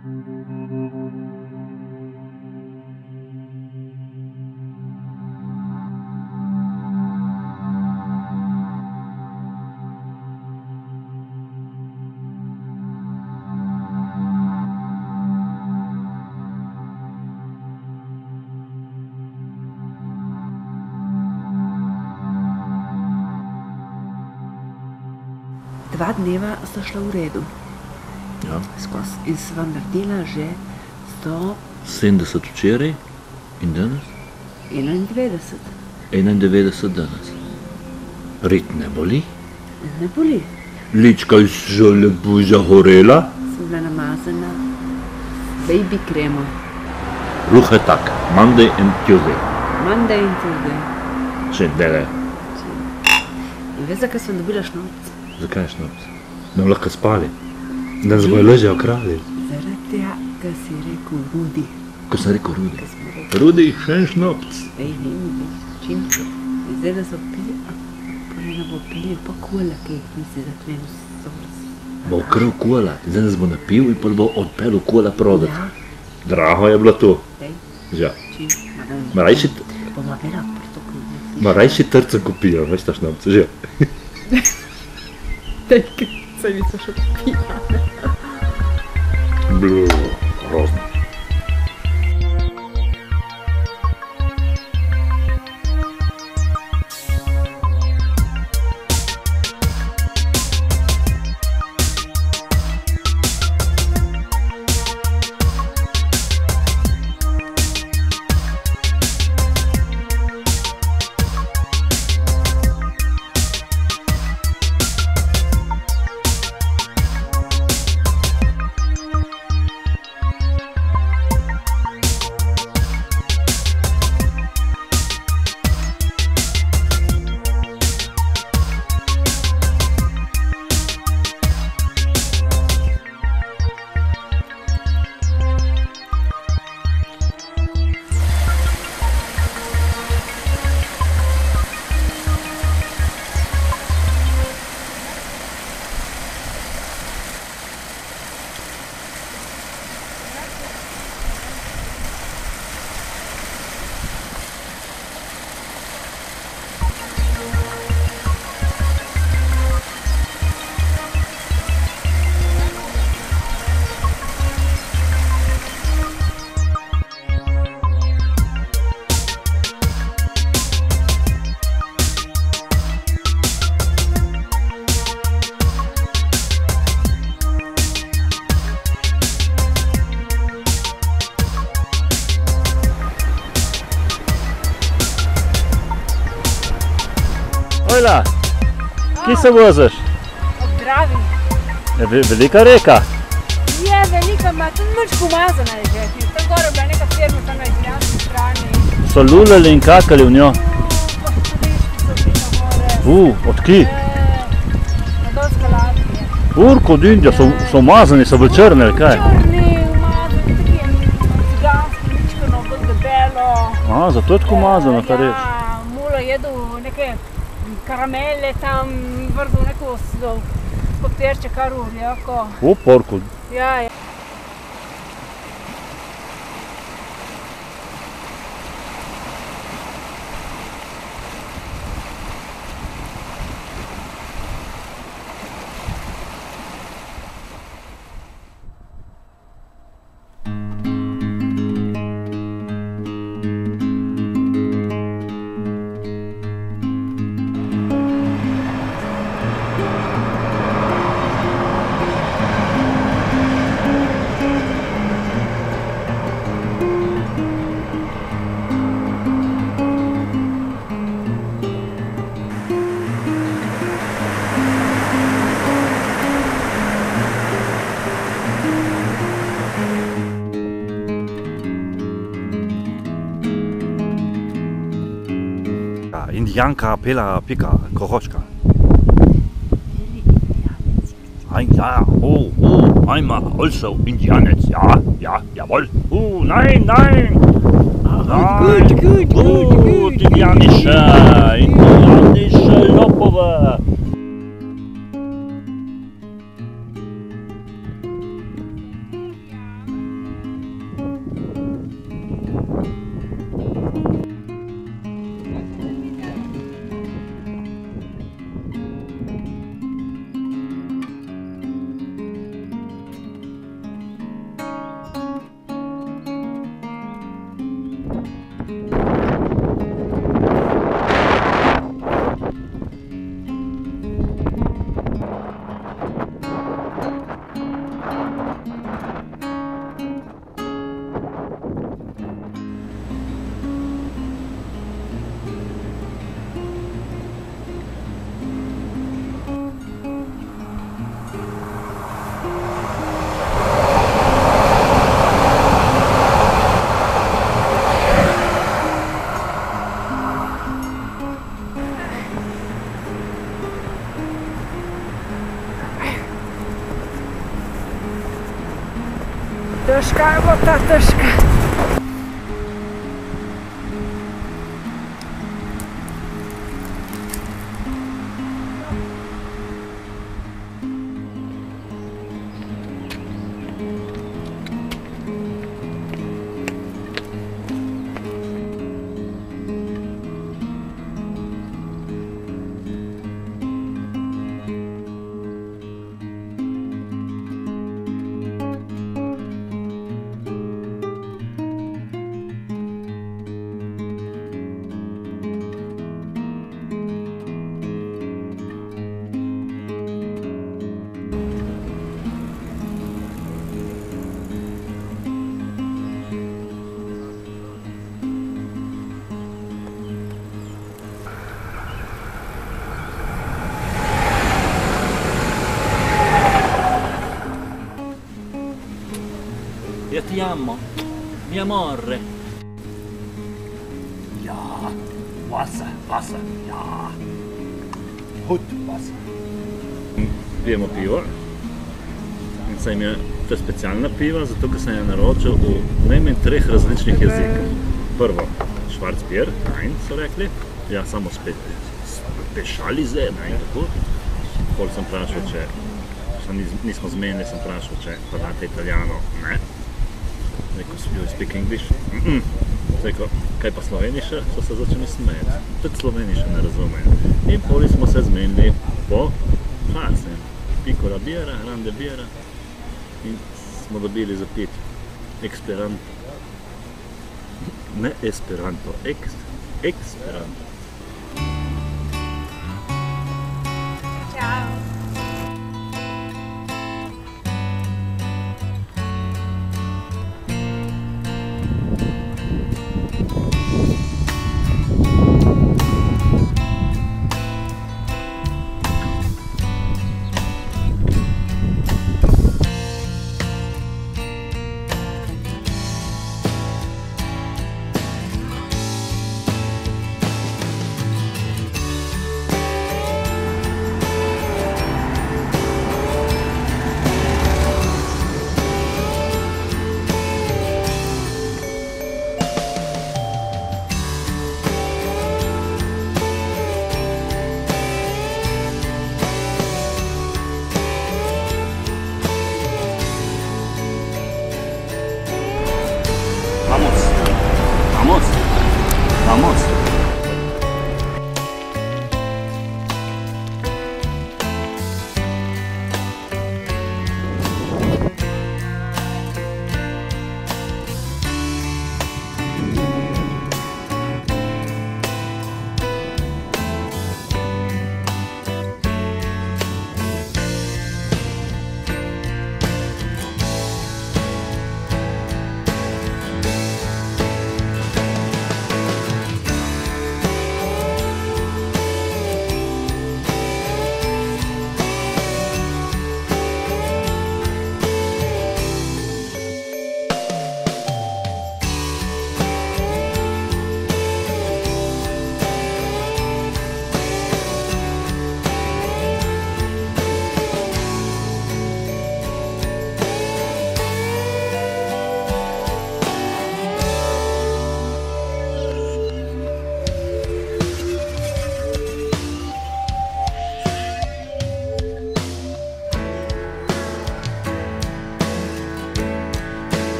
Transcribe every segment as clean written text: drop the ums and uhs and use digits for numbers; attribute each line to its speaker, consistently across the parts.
Speaker 1: Dva dneva sta šla v redu.
Speaker 2: Ja.
Speaker 1: In sva naredila že
Speaker 2: 70 včeraj in danes?
Speaker 1: 91.
Speaker 2: 91 danes. Rit ne boli?
Speaker 1: Ne boli.
Speaker 2: Lička je že lepo zahorela?
Speaker 1: Sem bila namazana baby kremo.
Speaker 2: Ruhe tak, Monday and Tuesday.
Speaker 1: Monday in Tuesday.
Speaker 2: Še dele.
Speaker 1: In veš, zakaj sem dobila šnopc?
Speaker 2: Zakaj šnopc? Da bomo lahko spali. Da nas bojo ležejo kralji.
Speaker 1: Zaradi tega, ker si rekel Rudi.
Speaker 2: Ko sem rekel Rudi. Rudi, še en šnopc.
Speaker 1: Ej, ne mi več, čim to. In zdaj da so pili, potem da bo pili pa kola, ki jih misli za tvenu sovrst.
Speaker 2: Bo ukral kola, zdaj nas bo napil in pa bo odpeljal kola prodat.
Speaker 1: Ja.
Speaker 2: Drago je bilo to.
Speaker 1: Ej,
Speaker 2: Ja.
Speaker 1: čim,
Speaker 2: Ma rajši,
Speaker 1: bomo vera protokol.
Speaker 2: ma rajši trca kupijo, veš ta šnopc, že.
Speaker 1: Tej, saj mi so še pijane.
Speaker 2: Blu, grozno. Ojla, kje se voziš?
Speaker 3: Ob Dravi.
Speaker 2: Je velika reka?
Speaker 3: Je velika, ima tudi mrčko umazana je že. Tam gore je bila neka firma, tam na italijanski strani.
Speaker 2: So lulali in kakali v njo?
Speaker 3: Pa študentski so bili na gore.
Speaker 2: Odkje?
Speaker 3: Na Dolska Latvija.
Speaker 2: Kod Indija, so umazani, so bolj črni, ali kaj?
Speaker 3: Črni, umazani, taki ciganski, ličkano, bolj debelo.
Speaker 2: Zato je tako umazano, kar reč.
Speaker 3: Ja, mulo jedel neke karamele tam, vrzel neko papirče, kar urjako.
Speaker 2: Porku.
Speaker 3: Ja, ja.
Speaker 4: Indianka, Pela, Pika, Koroschka. Ja, I'm also Indianets, ja, jawohl. Nein, nein! Gut, indianische Lopove.
Speaker 3: Težka bo ta težka.
Speaker 4: Io ti amo, mio amore. Ja, Wasser, Wasser, ja. Hut, Wasser.
Speaker 2: Pijemo pivo. In sem je to specialna piva, zato ker sem je naročil v najmanj 3 različnih jezikih. Prvo, Schwarzbier, nein, so rekli. Ja, samo specialize, nein, tako. Pol sem vprašal, če nismo zmenili, sem vprašal, če pa date italijano, ne. Rekel, you speak English? Rekel, kaj pa sloveniše? So se začeli smejati. Tudi sloveniše ne razumejo. In poli smo se zmenili po Hasen. Piccola birra, grande birra. In smo dobili za pit Esperanto. Ne Esperanto, Esperanto.
Speaker 3: Ciao.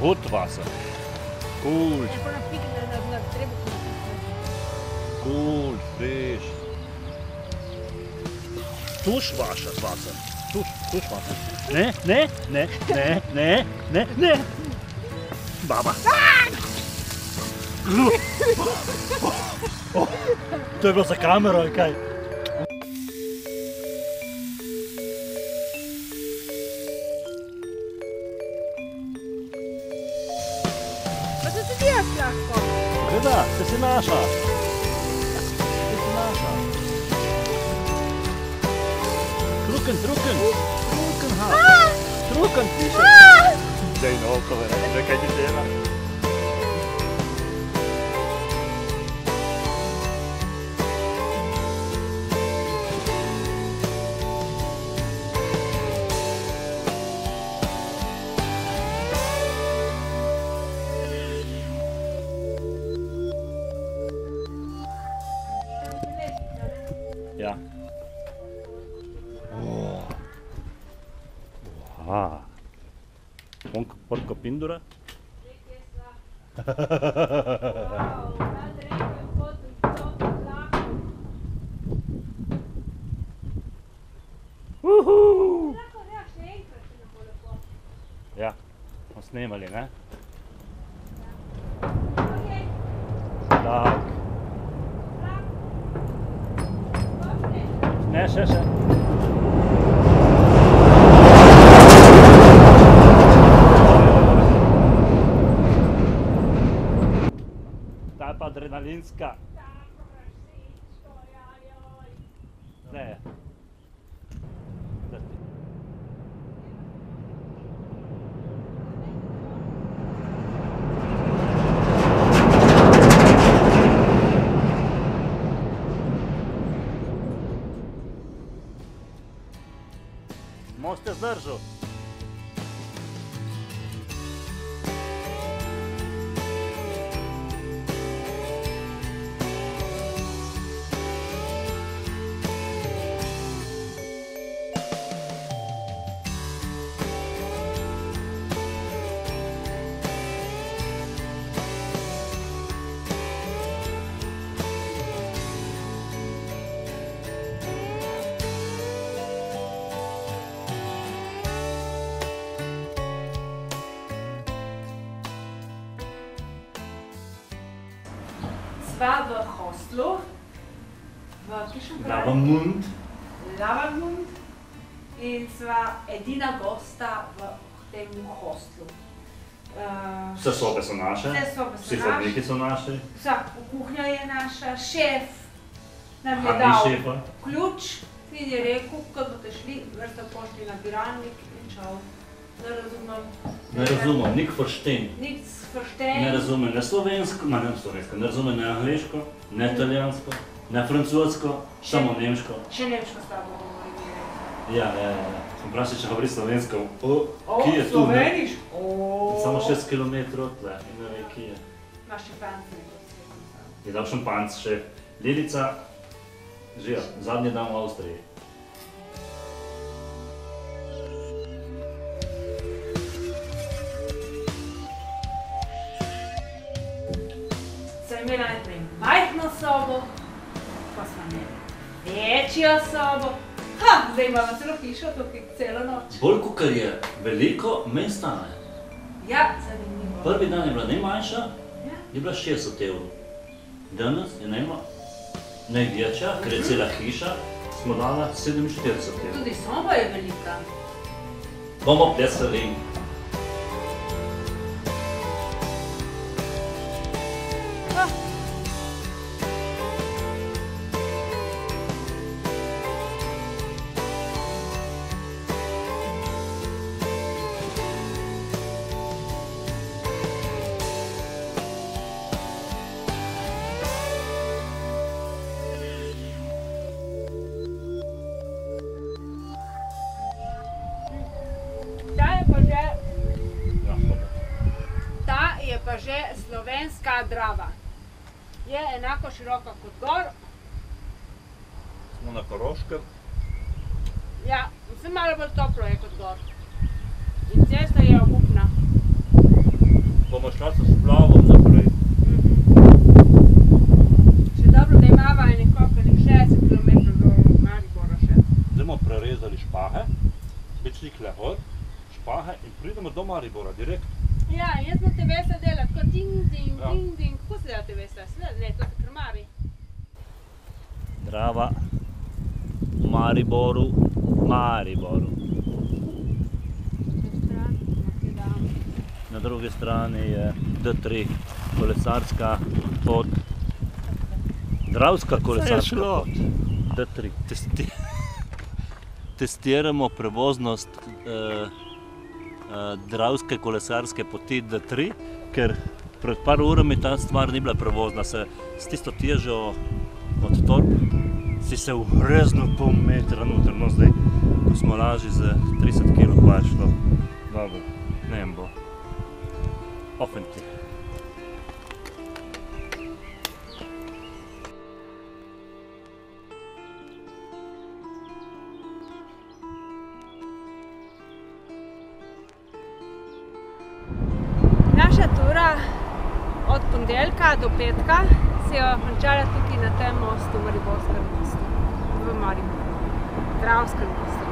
Speaker 2: Gut Wasser. Gut,
Speaker 3: E poi na treba
Speaker 2: gut, frisch. Duschwasser, Wasser. Duschwasser. Ne. Baba. To je bilo za kamero, ali kaj?
Speaker 3: Pa to ti jaz lahko.
Speaker 2: Gleda, te si naša. Truken, ha. Truken, piše. Dej no, povedaj, kaj ti dela. Ja. Oha. Porco pindura? Ja, smo snemali, ne? Tak. Ne, še. Ta je pa adrenalinska. Ne. Most je zdržal.
Speaker 1: Sva v hostlu, v kakšnem kraju? Lavamund in sva edina gosta v tem hostlu.
Speaker 2: Vse sobe so naše,
Speaker 1: Vse sobe so
Speaker 2: vsi
Speaker 1: naše.
Speaker 2: hodniki so naši.
Speaker 1: Vsa kuhinja je naša, šef nam je
Speaker 2: Aha, ni
Speaker 1: dal
Speaker 2: šefa.
Speaker 1: ključ in je rekel, ko boste šli, vrste pošli na nabiralnik in čau. Ne razumem.
Speaker 2: Ne razumem, nik foršten.
Speaker 1: Nič foršten.
Speaker 2: Ne razume ne slovensko, ne razume ne angliško, ne italijansko, ne francosko, samo nemško.
Speaker 1: Še nemško s tabo govorim.
Speaker 2: Ja. Sem vprašal, če govori slovensko. Kje je tu?
Speaker 1: Sloveniš?
Speaker 2: Samo 6 kilometrov tle in ne ve, kje je.
Speaker 1: Imaš še panc nekaj.
Speaker 2: Je dal šampanc še. Lilica, žijo, zadnji dan v Avstriji.
Speaker 1: Sem imela najprej majhno sobo, pa smo imeli večjo sobo. Zdaj imamo celo hišo, tukaj celo noč.
Speaker 2: Bolj kakor je veliko, manj stane.
Speaker 1: Ja, zanimivo.
Speaker 2: Prvi dan je bila najmanjša, je bila 60 evrov. Danes je največja, ker je cela hiša, smo dala 47 evrov.
Speaker 1: Tudi soba je velika.
Speaker 2: Bomo plesali.
Speaker 3: Ta je pa že slovenska Drava. Je enako široka kot gor.
Speaker 2: Smo na Koroškem.
Speaker 3: Ja, vse malo bolj toplo je kot gor. In cesta je obupna.
Speaker 4: bomo šla s splavom naprej.
Speaker 3: Še dobro, da imava nekako 60 km do Maribora še.
Speaker 4: Zdaj bomo prerezali Špahe, bicikle gor, Špahe in pridemo do Maribora direkt.
Speaker 3: Ja, jaz smo te vesla delati, kot ding, kako se dela te vesla? Ne, to se krmari.
Speaker 2: Drava v Mariboru, Na drugi strani je D3, kolesarska pot, dravska kolesarska pot, D3. Testiramo prevoznost dravske kolesarske poti D3, ker pred par urami ta stvar ni bila prevozna. S tisto težo od torb si se uhreznil pol metra noter, no zdaj, ko smo lažji z 30 kg, pa je šlo dobro, ne vem bo. Offensiv.
Speaker 3: Naša tura od ponedeljka do petka se je končala tukaj na tem mostu, Mariborskem mostu, v Mariboru, Dravskem mostu.